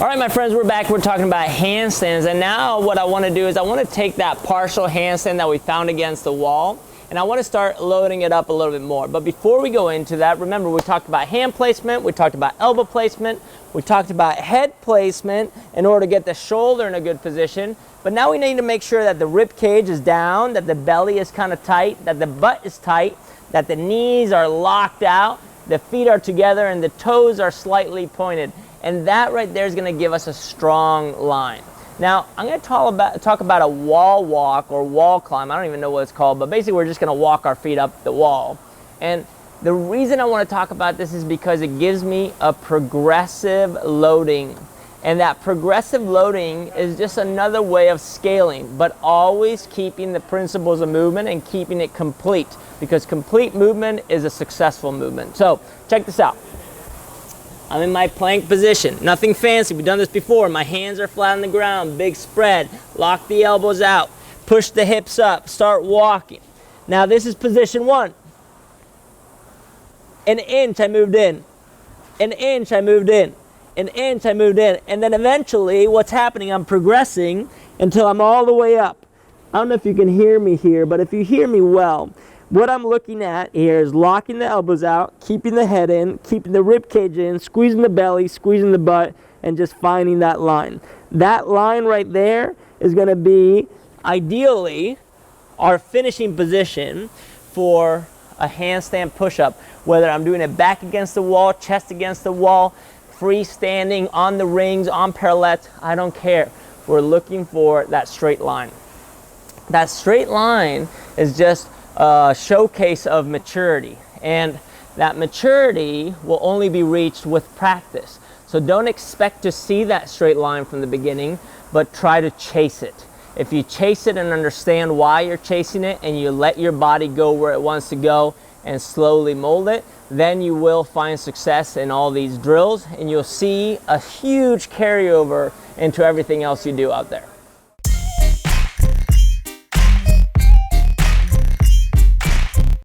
All right, my friends, we're back. We're talking about handstands, and now what I want to do is I want to take that partial handstand that we found against the wall, and I want to start loading it up a little bit more. But before we go into that, remember we talked about hand placement, we talked about elbow placement, we talked about head placement in order to get the shoulder in a good position. But now we need to make sure that the rib cage is down, that the belly is kind of tight, that the butt is tight, that the knees are locked out, the feet are together, and the toes are slightly pointed. And that right there is going to give us a strong line. Now, I'm going to talk about a wall walk or wall climb. I don't even know what it's called, but basically we're just going to walk our feet up the wall. And the reason I want to talk about this is because it gives me a progressive loading. And that progressive loading is just another way of scaling, but always keeping the principles of movement and keeping it complete, because complete movement is a successful movement. So check this out. I'm in my plank position. Nothing fancy. We've done this before. My hands are flat on the ground. Big spread. Lock the elbows out. Push the hips up. Start walking. Now this is position one. An inch I moved in. An inch I moved in. An inch I moved in. And then eventually what's happening, I'm progressing until I'm all the way up. I don't know if you can hear me here, but if you hear me well, what I'm looking at here is locking the elbows out, keeping the head in, keeping the rib cage in, squeezing the belly, squeezing the butt, and just finding that line. That line right there is going to be, ideally, our finishing position for a handstand push-up, whether I'm doing it back against the wall, chest against the wall, freestanding, on the rings, on parallettes, I don't care. We're looking for that straight line. That straight line is just a showcase of maturity, and that maturity will only be reached with practice. So don't expect to see that straight line from the beginning, but try to chase it. If you chase it and understand why you're chasing it, and you let your body go where it wants to go and slowly mold it, then you will find success in all these drills, and you'll see a huge carryover into everything else you do out there.